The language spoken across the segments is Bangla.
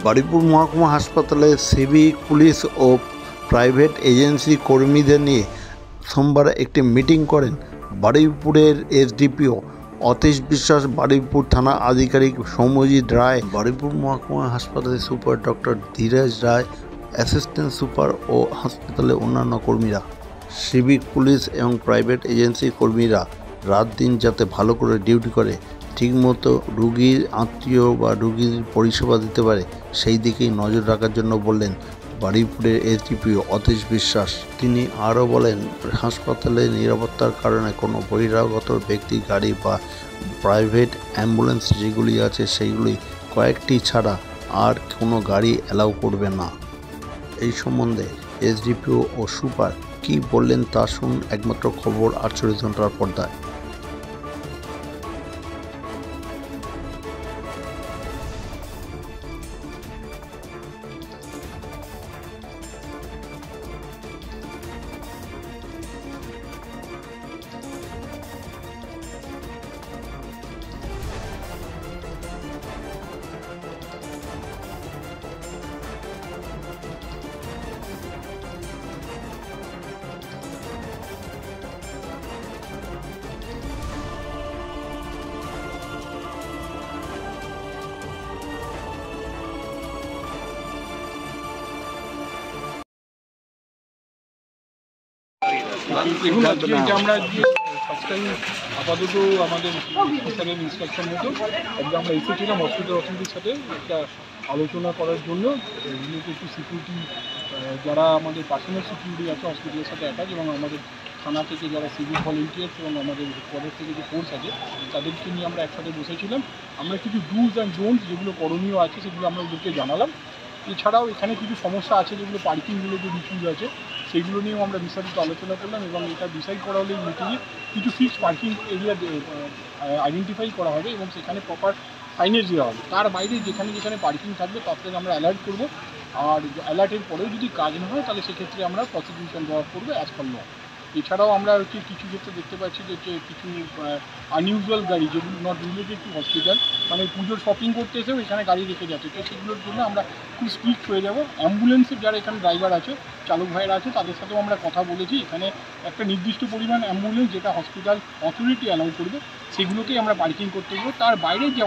বারুইপুর মহকুমা হাসপাতালে সিভিক পুলিশ ও প্রাইভেট এজেন্সি কর্মীদের নিয়ে সোমবার একটি মিটিং করেন বারুইপুরের এসডিপিও অতীশ বিশ্বাস, বারুইপুর থানা আধিকারিক সৌম্যজিৎ রায়, বারুইপুর মহকুমা হাসপাতালের সুপার ডক্টর ধীরাজ রায়, অ্যাসিস্ট্যান্ট সুপার ও হাসপাতালের অন্যান্য কর্মীরা। সিভিক পুলিশ এবং প্রাইভেট এজেন্সি কর্মীরা রাত দিন যাতে ভালো করে ডিউটি করে ঠিকমতো রুগীর আত্মীয় বা রুগীর পরিষেবা দিতে পারে সেই দিকেই নজর রাখার জন্য বললেন বারুইপুরের এসডিপিও অতীশ বিশ্বাস। তিনি আরও বলেন, হাসপাতালে নিরাপত্তার কারণে কোনো বহিরাগত ব্যক্তি গাড়ি বা প্রাইভেট অ্যাম্বুলেন্স যেগুলি আছে সেইগুলি কয়েকটি ছাড়া আর কোনো গাড়ি অ্যালাউ করবে না। এই সম্বন্ধে এসডিপিও ও সুপার কী বললেন তা শুনুন একমাত্র খবর 48 ঘন্টার পর্দায়। দেখুন, আজকে যে আমরা ফার্স্ট টাইম আপাতত আমাদের হসপিটালের ইনস্ট্রাকশন মতো আজকে আমরা এসেছিলাম হসপিটাল অথরিটির সাথে একটা আলোচনা করার জন্য রিলেটেড টু সিকিউরিটি, যারা আমাদের পার্সোনাল সিকিউরিটি আছে হসপিটালের সাথে অ্যাটাচ, এবং আমাদের থানা থেকে যারা সিভিক ভলেন্টিয়ার্স এবং আমাদের পদের থেকে যে ফোর্স আছে তাদেরকে নিয়ে আমরা একসাথে বসেছিলাম। আমরা কিছু ডুজ অ্যান্ড ডোন্টস যেগুলো করণীয় আছে সেগুলো আমরা ওদেরকে জানালাম। এছাড়াও এখানে কিছু সমস্যা আছে যেগুলো পার্কিংগুলো যে ইস্যুজ আছে সেগুলো নিয়েও আমরা বিস্তারিত আলোচনা করলাম, এবং এটা ডিসাইড করা হলে মিটিংয়ে কিছু ফিক্সড পার্কিং এরিয়া আইডেন্টিফাই করা হবে এবং সেখানে প্রপার সাইনেজ দেওয়া হবে। তার বাইরে যেখানে যেখানে পার্কিং থাকবে তাতে আমরা অ্যালার্ট করবো, আর অ্যালার্টের পরেও যদি কাজ না হয় তাহলে সেক্ষেত্রে আমরা প্রসিকিউশন দেওয়া করবো অ্যাজ পার ল। এছাড়াও আমরা কিছু ক্ষেত্রে দেখতে পাচ্ছি যে কিছু আনইউজুয়াল গাড়ি যেগুলো নট রিলেটেড টু হসপিটাল, মানে পুজোর শপিং করতে এসেও এখানে গাড়ি রেখে যাচ্ছে, তো সেগুলোর জন্য আমরা খুব স্ট্রিক্ট হয়ে যাবো। অ্যাম্বুলেন্সের যারা এখানে ড্রাইভার আছে, চালক ভাইয়েরা আছে, তাদের সাথেও আমরা কথা বলেছি। এখানে একটা নির্দিষ্ট পরিমাণ অ্যাম্বুলেন্স যেটা হসপিটাল অথরিটি অ্যালাউ করবে সেগুলোকেই আমরা পার্কিং করতে দেবো। তার বাইরে যে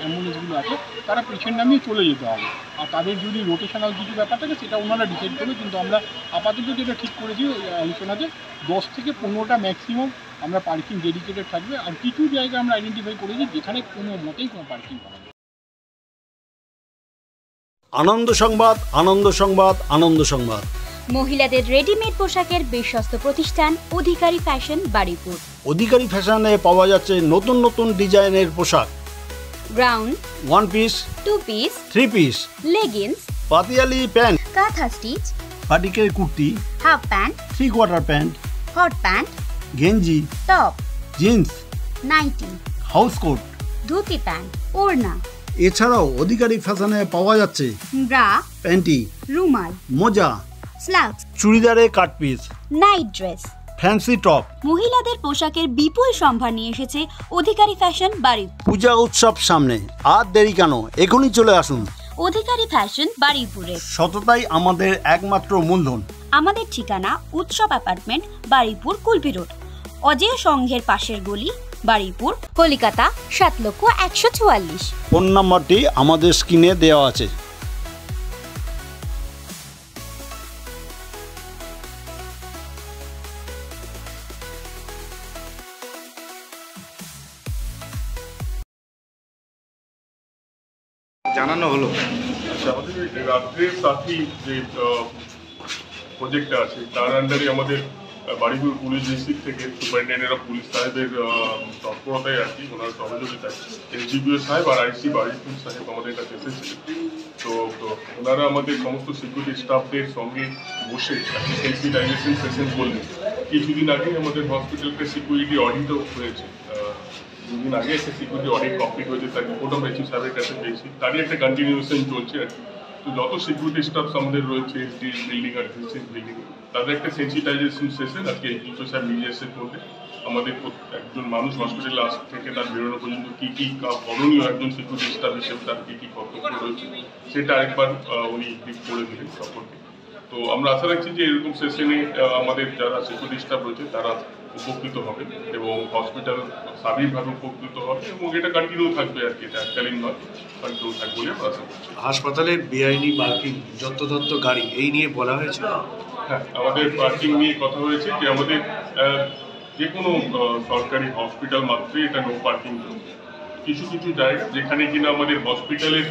অ্যাম্বুলেন্সগুলো আছে তারা পেছন নামিয়ে চলে যেতে হবে, আর তাদের যদি রোটেশনাল কিছু ব্যাপার থাকে সেটা ওনারা ডিসাইড করবে। কিন্তু আমরা আপাতত যেটা ঠিক করেছি আলোচনাতে 10 থেকে 15টা ম্যাক্সিমাম আমরা পার্কিং ডেডিকেটেড থাকবে, আর কিছু জায়গা আমরা আইডেন্টিফাই করেছি যেখানে কোনো মতেই কোনো পার্কিং করা যাবে। আনন্দ সংবাদ, আনন্দ সংবাদ, আনন্দ সংবাদ। মহিলাদের রেডিমেড পোশাকের বিশ্বস্ত প্রতিষ্ঠান অধিকারী ফ্যাশন বারুইপুর। অধিকারী ফ্যাশনে পাওয়া যাচ্ছে নতুন নতুন ডিজাইনের পোশাক, ground, 1 piece, 2 piece, 3 piece, leggings, পাতিয়ালি প্যান্ট, কাঁথা স্টিচ, বাটিকের kurti, half pant, 3/4 pant, hot pant, গেঞ্জি, top, jeans, nightie, house coat, dhoti pant, ওড়না। এছাড়াও অধিকারী ফ্যাশনে পাওয়া যাচ্ছে ব্রা, প্যান্টি, রুমাল, মোজা, স্লাক্স, চুড়িদারের cut piece, night dress, fancy top. মহিলাদের পোশাকের বিপুল সম্ভার নিয়ে এসেছে অধিকারী ফ্যাশন বারুইপুর। পূজা উৎসব সামনে, আর দেরি কেন, এখনই চলে আসুন। অধিকারী ফ্যাশন বারুইপুরে। সততাই আমাদের একমাত্র মূলধন। আমাদের ঠিকানা উৎসব অ্যাপার্টমেন্ট, বারুইপুর, কুলপি রোড, অজেয় সংঘের পাশের গলি, বারুইপুর, কলকাতা 7,144। ফোন নাম্বারটি আমাদের স্ক্রিনে দেওয়া আছে। জানানো হলো। আচ্ছা, আমাদের রাত্রের সাথী যে প্রজেক্টটা আছে তার আন্ডারে আমাদের বারুইপুর পুলিশ ডিস্ট্রিক্ট থেকে সুপারিনটেন্ডেন্ট অফ পুলিশ সাহেবের তৎপরতায় আর কি, ওনার সহযোগিতায় এসডিপিও সাহেব আর আইসি বারুইপুর সাহেব আমাদের কাছে এসেছিলেন। তো ওনারা আমাদের সমস্ত সিকিউরিটি স্টাফদের সঙ্গে বসে সেন্সিটাইজেশন সেশন করলেন। কিছুদিন আগে আমাদের হসপিটালকে সিকিউরিটি অডিটও হয়েছে, দুদিন আগে একটা সিকিউরিটি অডিট কমপ্লিট হয়েছে, তার রিপোর্ট আমরা এসি সাহেবের কাছে পেয়েছি, তারই একটা কন্টিনিউয়েশন চলছে আর কি। তো যত সিকিউরিটি স্টাফ আমাদের রয়েছে বিল্ডিং আর বিল্ডিং তাদের একটা সেন্সিটাইজেশন সেশন আজকে এসডিপিও সাহেব নিজে এসে করবে। আমাদের একজন মানুষ হসপিটালে আস থেকে তার বেরোনো পর্যন্ত কী কী করণীয় একজন সিকিউরিটি স্টাফ হিসেবে তার কী কী কর্তব্য রয়েছে সেটা আরেকবার উনি ব্রিফ করে দিলেন সকলকে। তো আমরা আশা রাখছি যে এরকম সেশনে আমাদের যারা সিকিউরিটি স্টাফ রয়েছে তারা উপকৃত হবে এবং হসপিটাল স্বাভাবিকভাবে উপকৃত হবে এবং এটা কন্টিনিউ থাকবে আর কি, এটা এককালীন নয়, কন্টিনিউ থাকবে বলে আমরা আশা করছি। হাসপাতালের বেআইনি পার্কিং যত্রতত্র গাড়ি এই নিয়ে বলা হয়েছে। হ্যাঁ, আমাদের পার্কিং নিয়ে কথা হয়েছে যে আমাদের যে কোনো সরকারি হসপিটাল মাত্রই এটা নো পার্কিং জোন। কিছু কিছু জায়গা যেখানে কিনা আমাদের হসপিটালের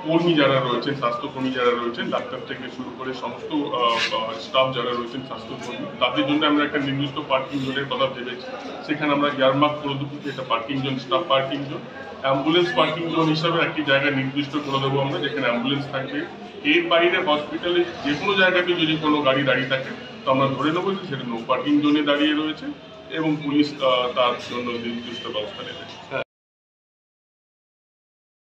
কর্মী যারা রয়েছেন, স্বাস্থ্যকর্মী যারা রয়েছেন, ডাক্তার থেকে শুরু করে সমস্ত স্টাফ যারা রয়েছেন স্বাস্থ্যকর্মী, তাদের জন্য আমরা একটা নির্দিষ্ট পার্কিং জোনের কথা ভেবেছি। সেখানে আমরা ইয়ারমার্ক করে দেবো যে এটা parking zone, staff parking zone. Ambulance parking zone হিসাবে একটি জায়গা নির্দিষ্ট করে দেবো আমরা, যেখানে অ্যাম্বুলেন্স থাকবে। এর বাইরে হসপিটালে যে কোনো জায়গাতে যদি কোনো গাড়ি দাঁড়িয়ে থাকে তো আমরা ধরে নেবো যে সেটা নো পার্কিং জোনে দাঁড়িয়ে রয়েছে এবং পুলিশ তার জন্য নির্দিষ্ট ব্যবস্থা নেবে।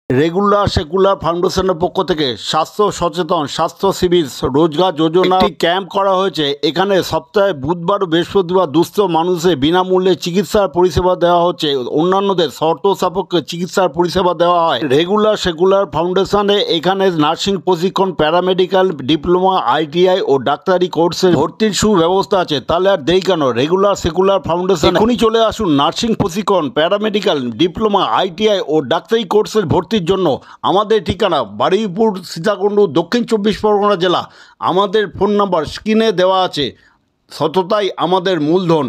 রেগুলার সেকুলার ফাউন্ডেশনের পক্ষ থেকে স্বাস্থ্য সচেতন স্বাস্থ্য শিবির রোজগার যোজনা ক্যাম্প করা হয়েছে। এখানে সপ্তাহে বুধবার ও বৃহস্পতিবার দুস্থ মানুষের বিনামূল্যে চিকিৎসার পরিষেবা দেওয়া হচ্ছে, অন্যান্যদের শর্ত সাপেক্ষে চিকিৎসার পরিষেবা দেওয়া হয়। রেগুলার সেকুলার ফাউন্ডেশনে এখানে নার্সিং প্রশিক্ষণ, প্যারামেডিক্যাল ডিপ্লোমা, আইটিআই ও ডাক্তারি কোর্সের ভর্তির সুব্যবস্থা আছে। তাহলে আর দেরি কেন? রেগুলার সেকুলার ফাউন্ডেশন এখনই চলে আসুন। নার্সিং প্রশিক্ষণ, প্যারামেডিক্যাল ডিপ্লোমা, আইটিআই ও ডাক্তারি কোর্সের ভর্তির জন্য। আমাদের ঠিকানা বারুইপুর, সীতাকুণ্ড, দক্ষিণ 24 পরগনা জেলা। আমাদের ফোন নাম্বার স্ক্রিনে দেওয়া আছে। সততাই আমাদের মূলধন।